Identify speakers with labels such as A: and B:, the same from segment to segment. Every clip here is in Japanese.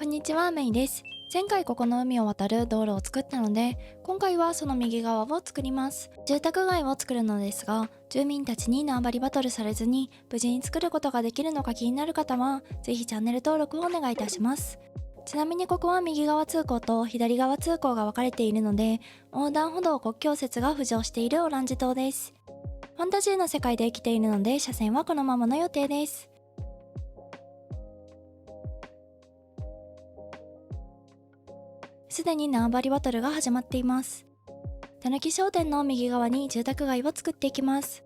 A: こんにちは、メイです。前回ここの海を渡る道路を作ったので、今回はその右側を作ります。住宅街を作るのですが、住民たちに縄張りバトルされずに無事に作ることができるのか気になる方は、ぜひチャンネル登録をお願いいたします。ちなみにここは右側通行と左側通行が分かれているので、横断歩道国境説が浮上しているオランジ島です。ファンタジーの世界で生きているので、車線はこのままの予定です。すでに縄張りバトルが始まっています。たぬき商店の右側に住宅街を作っていきます。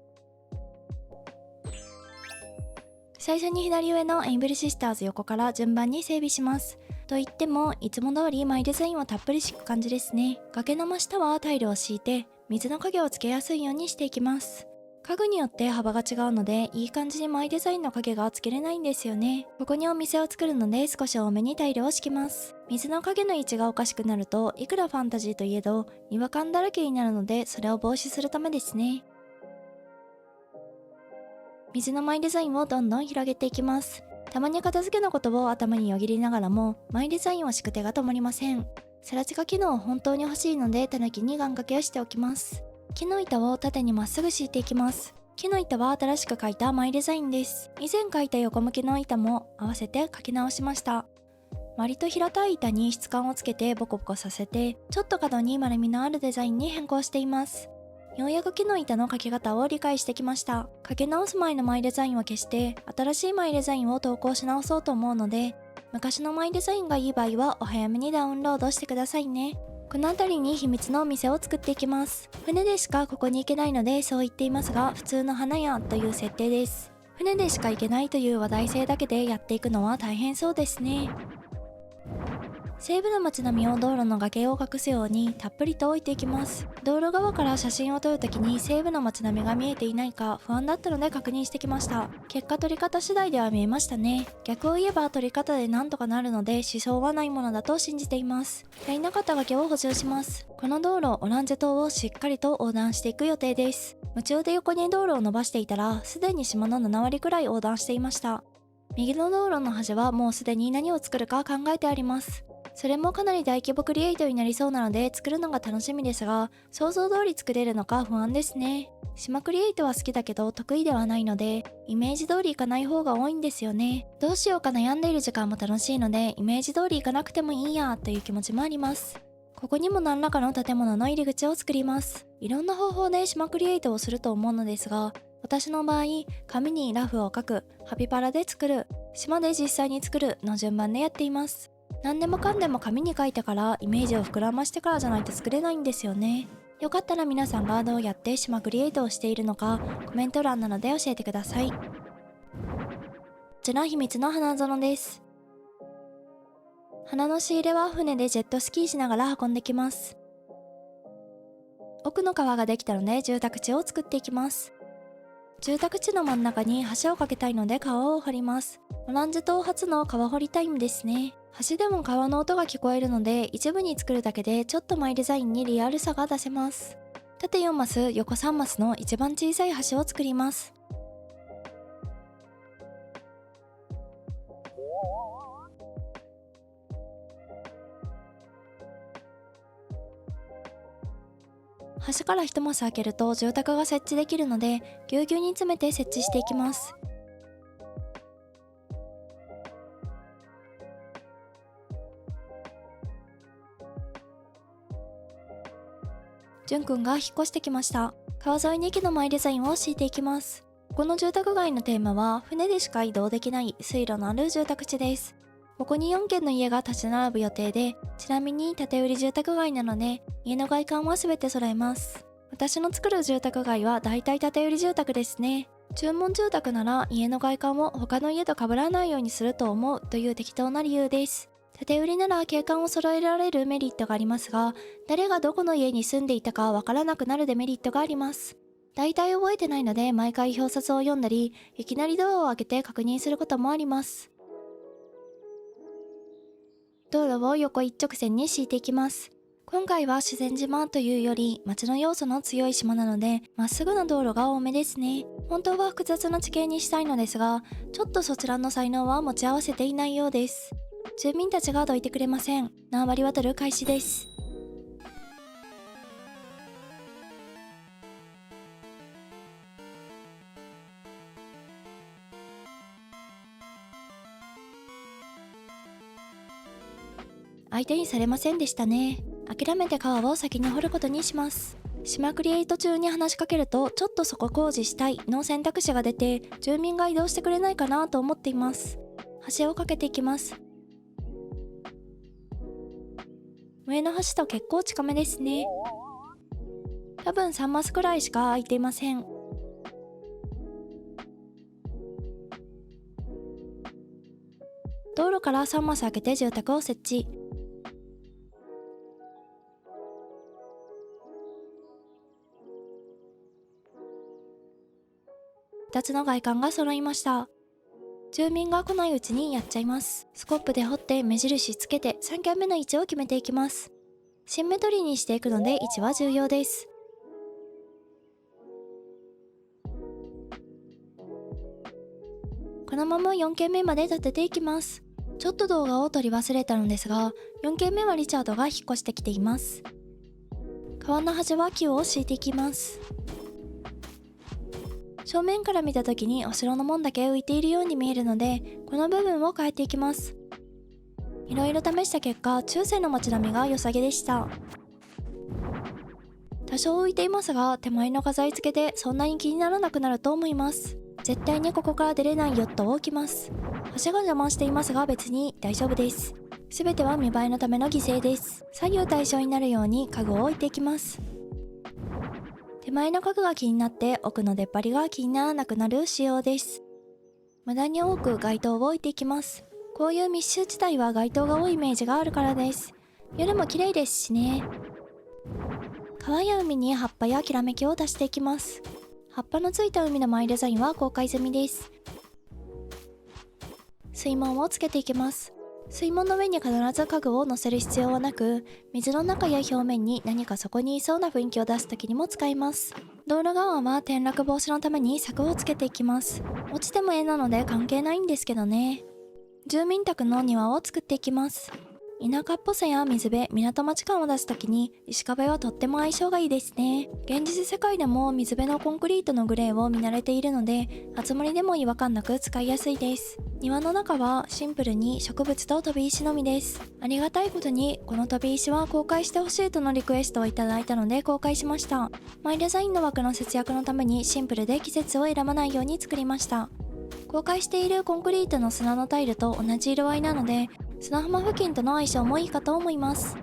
A: 最初に左上のエイブルシスターズ横から順番に整備します。と言っても、いつも通りマイデザインをたっぷり敷く感じですね。崖の真下はタイルを敷いて、水の影をつけやすいようにしていきます。家具によって幅が違うので、いい感じにマイデザインの影がつけれないんですよね。ここにお店を作るので少し多めにタイルを敷きます。水の影の位置がおかしくなると、いくらファンタジーといえど違和感だらけになるので、それを防止するためですね。水のマイデザインをどんどん広げていきます。たまに片付けのことを頭によぎりながらも、マイデザインを敷く手が止まりません。さら地下機能本当に欲しいので、たぬきに願掛けをしておきます。木の板を縦にまっすぐ敷いていきます。木の板は新しく描いたマイデザインです。以前描いた横向きの板も合わせて描き直しました。割と平たい板に質感をつけてボコボコさせて、ちょっと角に丸みのあるデザインに変更しています。ようやく木の板の描き方を理解してきました。描き直す前のマイデザインを消して、新しいマイデザインを投稿し直そうと思うので、昔のマイデザインがいい場合はお早めにダウンロードしてくださいね。この辺りに秘密のお店を作っていきます。船でしかここに行けないのでそう言っていますが、普通の花屋という設定です。船でしか行けないという話題性だけでやっていくのは大変そうですね。西部の街並みを道路の崖を隠すようにたっぷりと置いていきます。道路側から写真を撮るときに西部の街並みが見えていないか不安だったので確認してきました。結果撮り方次第では見えましたね。逆を言えば撮り方でなんとかなるので支障はないものだと信じています。足りなかった崖を補充します。この道路オランジェ島をしっかりと横断していく予定です。夢中で横に道路を伸ばしていたらすでに島の7割くらい横断していました。右の道路の端はもうすでに何を作るか考えてあります。それもかなり大規模クリエイトになりそうなので作るのが楽しみですが、想像通り作れるのか不安ですね。島クリエイトは好きだけど得意ではないので、イメージ通りいかない方が多いんですよね。どうしようか悩んでいる時間も楽しいので、イメージ通りいかなくてもいいやという気持ちもあります。ここにも何らかの建物の入り口を作ります。いろんな方法で島クリエイトをすると思うのですが、私の場合、紙にラフを描く、ハピパラで作る、島で実際に作るの順番でやっています。何でもかんでも紙に書いてからイメージを膨らましてからじゃないと作れないんですよね。よかったら皆さんがどうやって島クリエイトをしているのかコメント欄なので教えてください。こちら秘密の花園です。花の仕入れは船でジェットスキーしながら運んできます。奥の川ができたので住宅地を作っていきます。住宅地の真ん中に橋を架けたいので川を掘ります。オランジ島初の川掘りタイムですね。橋でも川の音が聞こえるので一部に作るだけでちょっとマイデザインにリアルさが出せます。縦4マス横3マスの一番小さい橋を作ります。橋から1マス開けると住宅が設置できるのでぎゅうぎゅうに詰めて設置していきます。じゅんくんが引っ越してきました。川沿いに木のマイデザインを敷いていきます。この住宅街のテーマは船でしか移動できない水路のある住宅地です。ここに4軒の家が立ち並ぶ予定で、ちなみに建て売り住宅街なので家の外観は全て揃えます。私の作る住宅街はだいたい建て売り住宅ですね。注文住宅なら家の外観を他の家と被らないようにすると思うという適当な理由です。建て売りなら景観を揃えられるメリットがありますが、誰がどこの家に住んでいたかわからなくなるデメリットがあります。大体覚えてないので毎回表札を読んだり、いきなりドアを開けて確認することもあります。道路を横一直線に敷いていきます。今回は自然島というより街の要素の強い島なので、まっすぐな道路が多めですね。本当は複雑な地形にしたいのですが、ちょっとそちらの才能は持ち合わせていないようです。住民たちがどいてくれません。縄張り渡る開始です。相手にされませんでしたね。諦めて川を先に掘ることにします。島クリエイト中に話しかけると、ちょっとそこ工事したいの選択肢が出て、住民が移動してくれないかなと思っています。橋を架けていきます。上の橋と結構近めですね。多分3マスくらいしか空いていません。道路から3マス開けて住宅を設置。2つの外観が揃いました。住民が来ないうちにやっちゃいます。スコップで掘って目印つけて3軒目の位置を決めていきます。シンメトリーにしていくので位置は重要です。このまま4軒目まで建てていきます。ちょっと動画を撮り忘れたのですが、4軒目はリチャードが引っ越してきています。川の端は木を敷いていきます。正面から見た時にお城の門だけ浮いているように見えるので、この部分を変えていきます。いろいろ試した結果、中世の街並みが良さげでした。多少浮いていますが、手前の飾り付けでそんなに気にならなくなると思います。絶対にここから出れないヨットを置きます。橋が邪魔していますが別に大丈夫です。すべては見栄えのための犠牲です。左右対称になるように家具を置いていきます。手前の家具が気になって奥の出っ張りが気にならなくなる仕様です。無駄に多く街灯を置いていきます。こういう密集地帯は街灯が多いイメージがあるからです。夜も綺麗ですしね。川や海に葉っぱやきらめきを出していきます。葉っぱのついた海のマイデザインは公開済みです。水門をつけていきます。水門の上に必ず家具を乗せる必要はなく、水の中や表面に何かそこにいそうな雰囲気を出す時にも使います。道路側は転落防止のために柵をつけていきます。落ちても絵なので関係ないんですけどね。住民宅の庭を作っていきます。田舎っぽさや水辺、港町感を出すときに石壁はとっても相性がいいですね。現実世界でも水辺のコンクリートのグレーを見慣れているので、厚盛りでも違和感なく使いやすいです。庭の中はシンプルに植物と飛び石のみです。ありがたいことにこの飛び石は公開してほしいとのリクエストをいただいたので公開しました。マイデザインの枠の節約のためにシンプルで季節を選ばないように作りました。公開しているコンクリートの砂のタイルと同じ色合いなので、砂浜付近との相性もいいかと思います。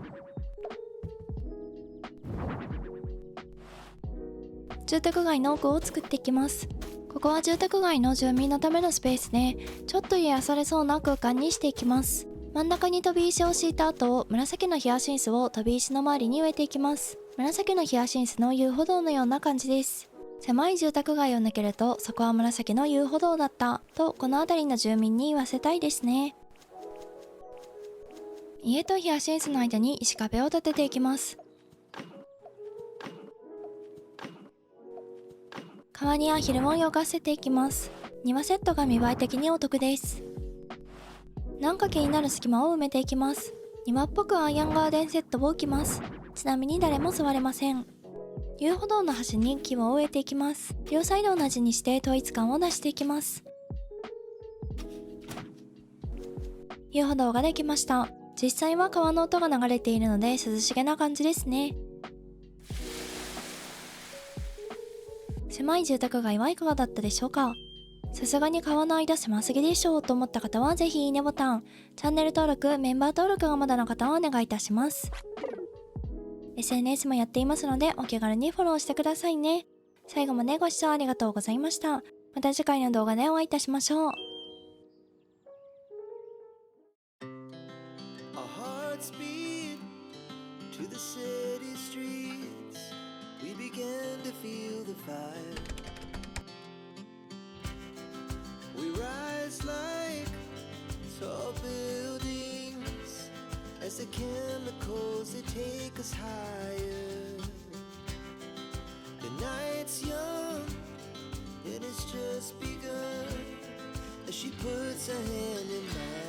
A: 住宅街の奥を作っていきます。ここは住宅街の住民のためのスペースで、ちょっと癒されそうな空間にしていきます。真ん中に飛び石を敷いた後、紫のヒヤシンスを飛び石の周りに植えていきます。紫のヒヤシンスの遊歩道のような感じです。狭い住宅街を抜けると、そこは紫の遊歩道だったとこの辺りの住民に言わせたいですね。家とヒヤシンスの間に石壁を立てていきます。川にアヒルも泳がせていきます。庭セットが見栄え的にお得です。なんか気になる隙間を埋めていきます。庭っぽくアイアンガーデンセットを置きます。ちなみに誰も座れません。遊歩道の端に木を植えていきます。両サイド同じにして統一感を出していきます。遊歩道ができました。実際は川の音が流れているので涼しげな感じですね。狭い住宅街はいかがだったでしょうか。さすがに川の間狭すぎでしょうと思った方はぜひいいねボタン、チャンネル登録、メンバー登録がまだの方はお願いいたします。SNS もやっていますのでお気軽にフォローしてくださいね。最後までご視聴ありがとうございました。また次回の動画でお会いいたしましょう。
B: to the city streets, we began to feel the fire. We rise like tall buildings as the chemicals, they take us higher. The night's young and it's just begun as she puts her hand in mine.